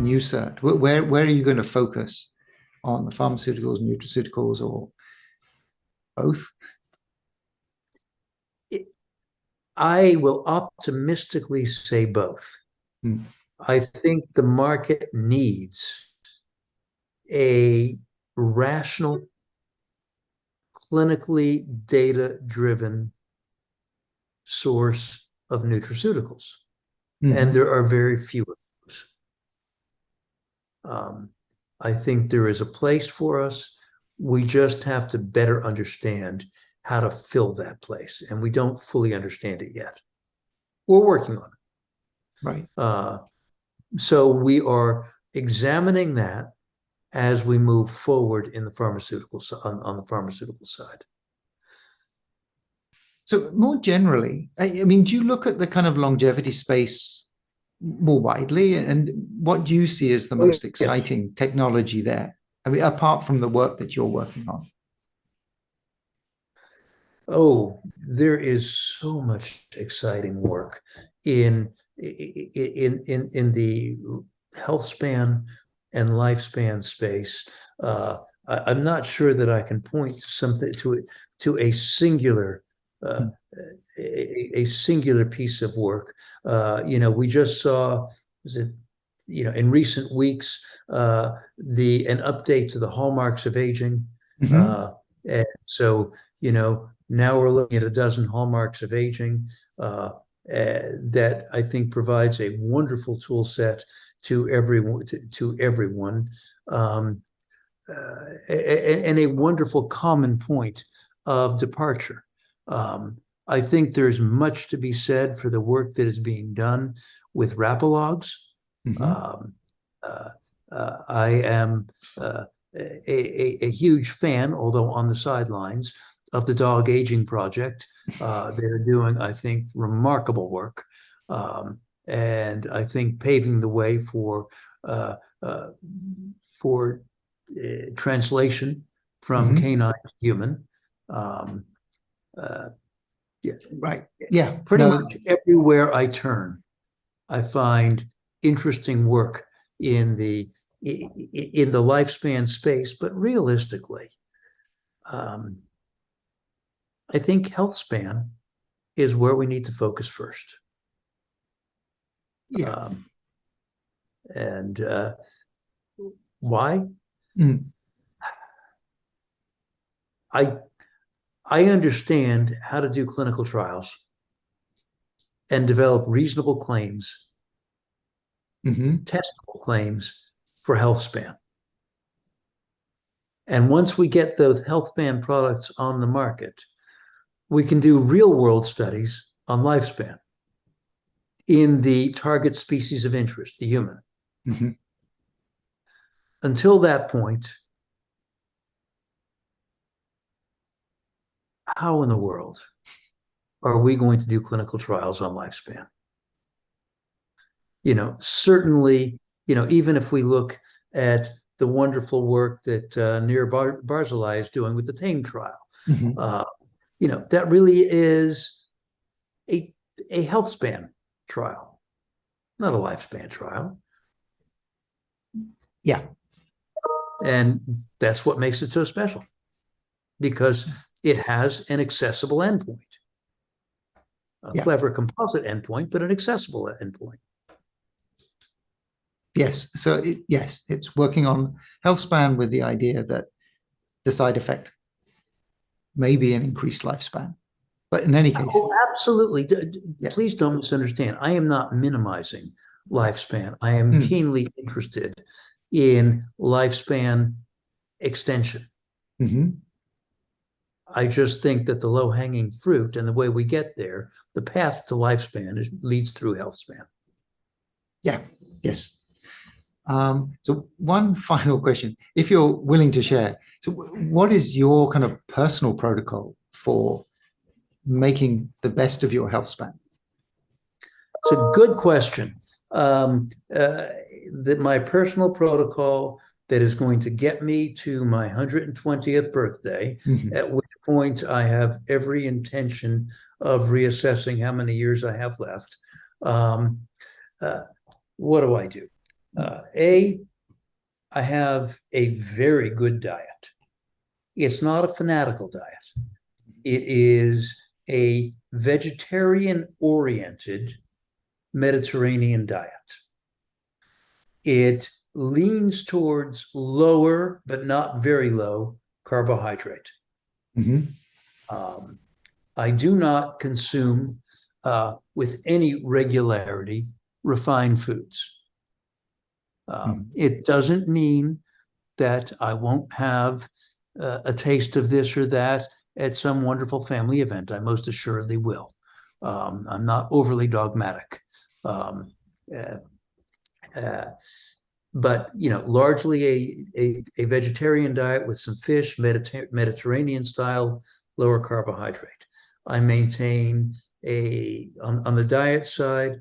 NuSirt? Where are you going to focus on the pharmaceuticals, nutraceuticals, or both? I will optimistically say both. Hmm. I think the market needs a rational, clinically data-driven source of nutraceuticals. And Hmm. there are very few of those. I think there is a place for us. We just have to better understand how to fill that place. And we don't fully understand it yet. We're working on Right. it. So we are examining that as we move forward in the pharmaceutical on the pharmaceutical side. So more generally, I mean, do you look at the kind of longevity space more widely, and what do you see as the Oh, most yes. exciting technology there? I mean, apart from the work that you're working on. Oh, there is so much exciting work in the health span and lifespan space. I'm not sure that I can point to something to a singular uh, Hmm. a singular piece of work. We just saw, is it, in recent weeks, an update to the hallmarks of aging. Hmm. And so, now we're looking at a dozen hallmarks of aging that I think provides a wonderful tool set to everyone, and a wonderful common point of departure. I think there's much to be said for the work that is being done with rapalogs. Hmm. Um, I am a huge fan, although on the sidelines, of the Dog Aging Project. They're doing, I think, remarkable work, and I think paving the way uh, uh, for translation from Hmm. canine to human. Um, uh, yeah, Right. Yeah. pretty No. much everywhere I turn, I find interesting work in the lifespan space. But realistically, um, I think health span is where we need to focus first. Yeah. Um, and why? Mm. I I understand how to do clinical trials and develop reasonable claims, Hmm. testable claims for health span. And once we get those health span products on the market, we can do real world studies on lifespan in the target species of interest, the human. Hmm. Until that point, how in the world are we going to do clinical trials on lifespan? Certainly, even if we look at the wonderful work that Nir Barzilai is doing with the TAME trial, Hmm. uh, that really is a, a health span trial, not a lifespan trial. Yeah. And that's what makes it so special, because it has an accessible endpoint, a Yeah. clever composite endpoint, but an accessible endpoint. Yes. So yes, it's working on health span with the idea that the side effect may be an increased lifespan. But in any case, Oh, absolutely. yeah. Please don't misunderstand. I am not minimizing lifespan. I am Mm. keenly interested in lifespan extension. Hmm. I just think that the low hanging fruit and the way we get there, the path to lifespan leads through health span. Yeah. Yes. So one final question, if you're willing to share. So what is your kind of personal protocol for making the best of your health span? It's a good question. That my personal protocol that is going to get me to my 120th birthday, Hmm. at which point I have every intention of reassessing how many years I have left. Um, uh, what do I do? I have a very good diet. It's not a fanatical diet. It is a vegetarian-oriented Mediterranean diet. It leans towards lower, but not very low, carbohydrate. Mm-hmm. I do not consume with any regularity refined foods. It doesn't mean that I won't have a taste of this or that at some wonderful family event. I most assuredly will. I'm not overly dogmatic. Um, uh, uh, but largely a vegetarian diet with some fish, Mediterranean style, lower carbohydrate. I maintain on the diet side,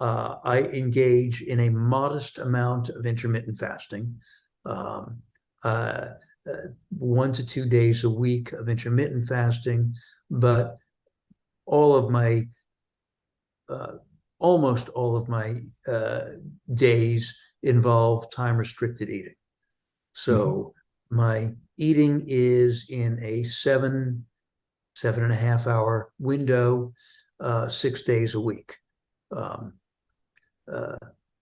I engage in a modest amount of intermittent fasting, um, uh, 1 to 2 days a week of intermittent fasting, but all of my almost all of my days involve time restricted eating. So my eating is in a 7.5 hour window, 6 days a week.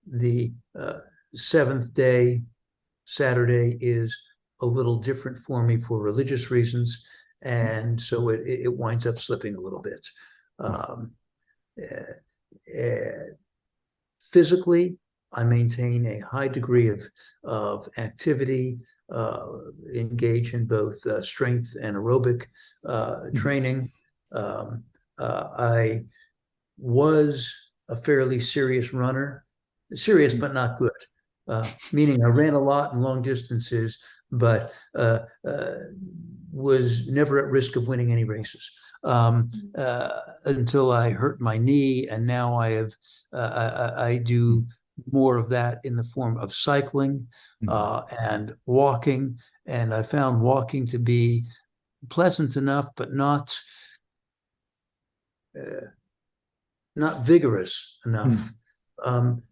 The seventh day, Saturday, is a little different for me for religious reasons, and so it winds up slipping a little bit. Physically, I maintain a high degree of activity, engage in both strength and aerobic training. I was a fairly serious runner, serious but not good, meaning I ran a lot in long distances, but was never at risk of winning any races until I hurt my knee, and now I do more of that in the form of cycling and walking, and I found walking to be pleasant enough, but not vigorous enough.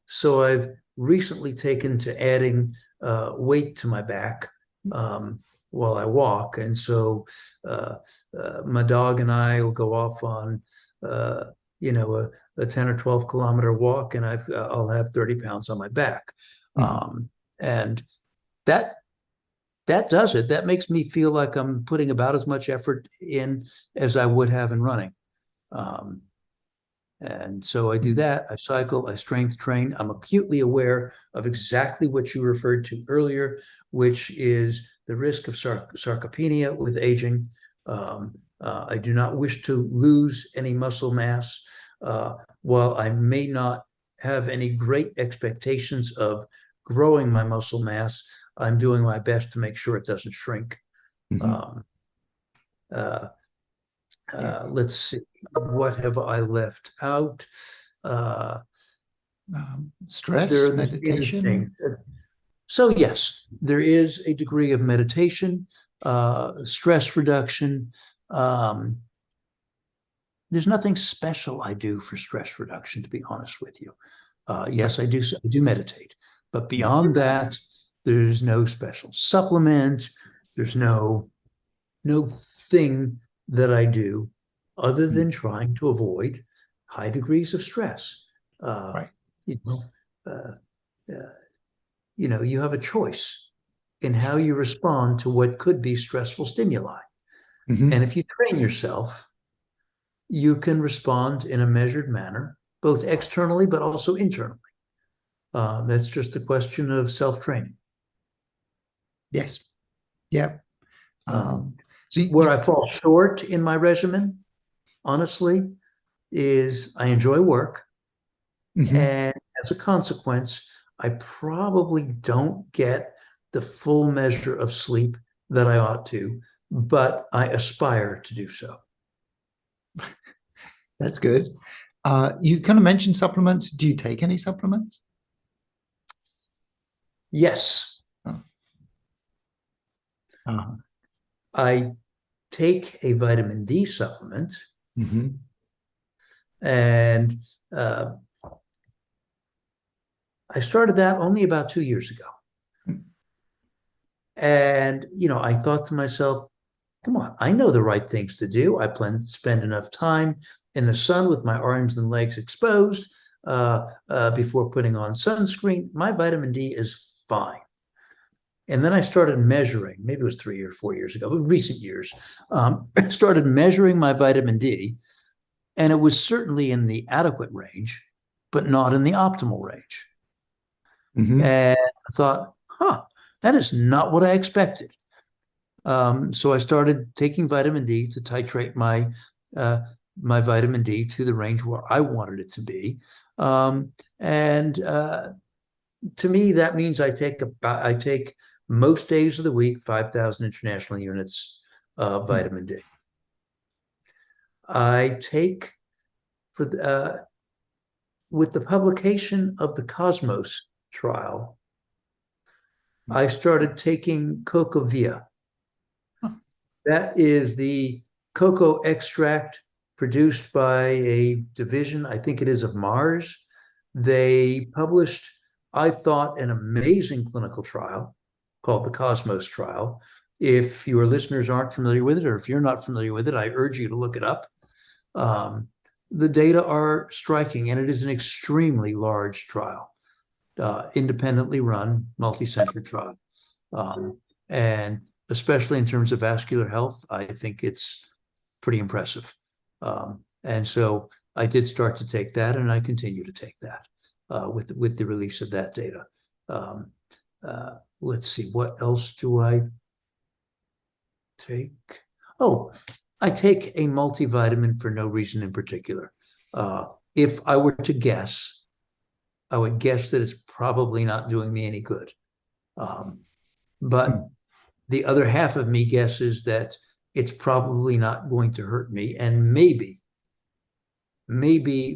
So I've recently taken to adding weight to my back while I walk. And so my dog and I will go off on, a 10 or 12 kilometer walk, and I'll have 30 pounds on my back. And that does it. That makes me feel like I'm putting about as much effort in as I would have in running. And so I do that. I cycle, I strength train. I'm acutely aware of exactly what you referred to earlier, which is the risk of sarcopenia with aging. I do not wish to lose any muscle mass. While I may not have any great expectations of growing my muscle mass, I'm doing my best to make sure it doesn't shrink. Let's see, what have I left out? Stress, meditation. So yes, there is a degree of meditation, stress reduction. There's nothing special I do for stress reduction, to be honest with you. Yes, I do meditate, but beyond that, there's no special supplement. There's no thing that I do other than trying to avoid high degrees of stress. You have a choice in how you respond to what could be stressful stimuli. And if you train yourself, you can respond in a measured manner, both externally but also internally. That's just a question of self-training. Yes. Yeah. Where I fall short in my regimen, honestly, is I enjoy work. And as a consequence, I probably don't get the full measure of sleep that I ought to, but I aspire to do so. That's good. You kind of mentioned supplements. Do you take any supplements? Yes. I take a vitamin D supplement, and I started that only about 2 years ago. And, I thought to myself, come on, I know the right things to do. I plan to spend enough time in the sun with my arms and legs exposed before putting on sunscreen. My vitamin D is fine. And then I started measuring, maybe it was 3 or 4 years ago, recent years, started measuring my vitamin D, and it was certainly in the adequate range, but not in the optimal range. Mm-hmm. And I thought, that is not what I expected. So I started taking vitamin D to titrate my vitamin D to the range where I wanted it to be. And to me, that means I take most days of the week 5,000 international units of vitamin D. I take with the publication of the Cosmos trial, I started taking Cocovia. That is the cocoa extract produced by a division, I think it is, of Mars. They published, I thought, an amazing clinical trial called the Cosmos trial. If your listeners aren't familiar with it, or if you're not familiar with it, I urge you to look it up. The data are striking, and it is an extremely large trial, independently run, multi-center trial. And especially in terms of vascular health, I think it's pretty impressive. And so I did start to take that, and I continue to take that with the release of that data. Let's see, what else do I take? Oh, I take a multivitamin for no reason in particular. If I were to guess, I would guess that it's probably not doing me any good. But the other half of me guesses that it's probably not going to hurt me. And maybe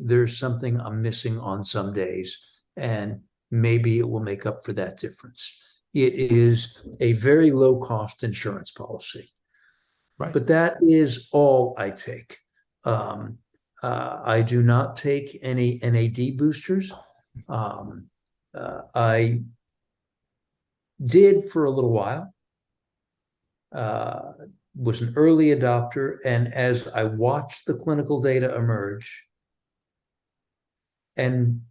there's something I'm missing on some days, and maybe it will make up for that difference. It is a very low cost insurance policy. Right. But that is all I take. I do not take any NAD boosters. I did for a little while. Was an early adopter, and as I watched the clinical data emerge and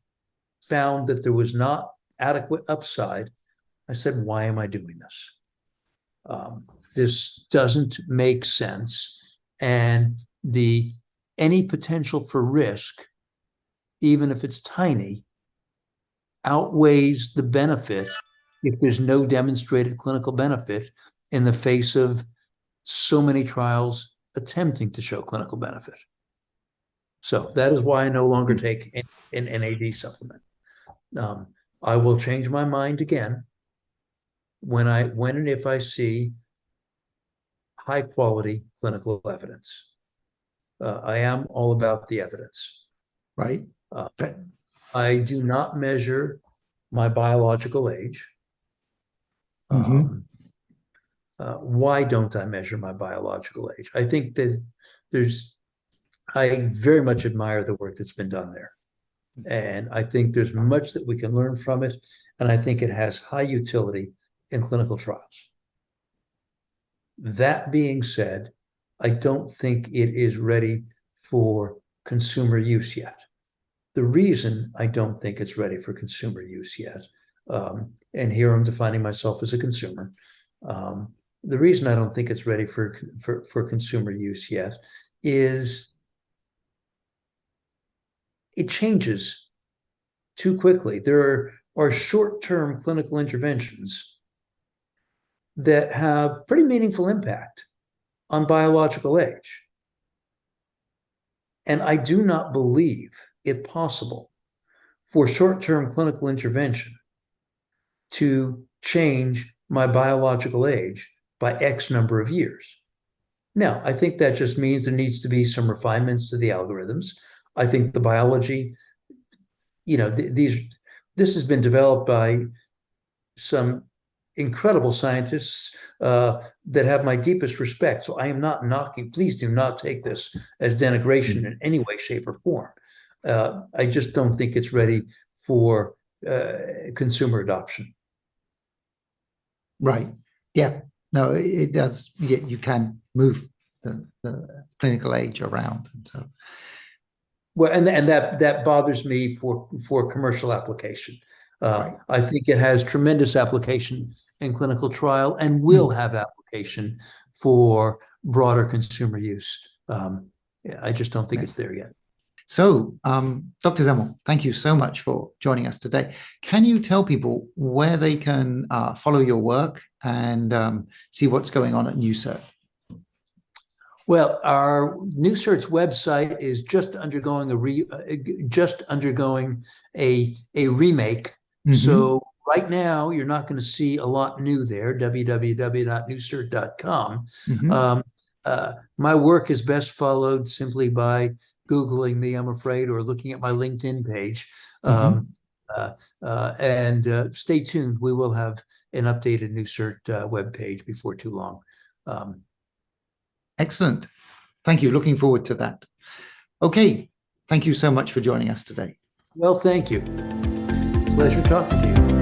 found that there was not adequate upside, I said, why am I doing this? This doesn't make sense. And any potential for risk, even if it's tiny, outweighs the benefit if there's no demonstrated clinical benefit in the face of so many trials attempting to show clinical benefit. So that is why I no longer take an NAD supplement. I will change my mind again when and if I see high quality clinical evidence. I am all about the evidence. Right. I do not measure my biological age. Why don't I measure my biological age? I think I very much admire the work that's been done there. And I think there's much that we can learn from it. And I think it has high utility in clinical trials. That being said, I don't think it is ready for consumer use yet. The reason I don't think it's ready for consumer use yet, and here I'm defining myself as a consumer, the reason I don't think it's ready for consumer use yet is it changes too quickly. There are short-term clinical interventions that have pretty meaningful impact on biological age. And I do not believe it possible for short-term clinical intervention to change my biological age by X number of years. Now, I think that just means there needs to be some refinements to the algorithms. I think the biology, this has been developed by some incredible scientists that have my deepest respect. So I am not knocking, please do not take this as denigration in any way, shape, or form. I just don't think it's ready for consumer adoption. Right. Yeah. No, it does. Yeah, you can move the clinical age around. And so, Well, and that bothers me for commercial application. right. I think it has tremendous application in clinical trial and will have application for broader consumer use. I just don't think Yeah. it's there yet. So, Dr. Zemel, thank you so much for joining us today. Can you tell people where they can follow your work and see what's going on at NuSirt? Well, our NuSirt's website is just undergoing a remake. So right now, you're not going to see a lot new there. www.nusirt.com. My work is best followed simply by Googling me, I'm afraid, or looking at my LinkedIn page. And stay tuned. We will have an updated NuSirt webpage before too long. Excellent. Thank you. Looking forward to that. Okay. Thank you so much for joining us today. Well, thank you. Pleasure talking to you.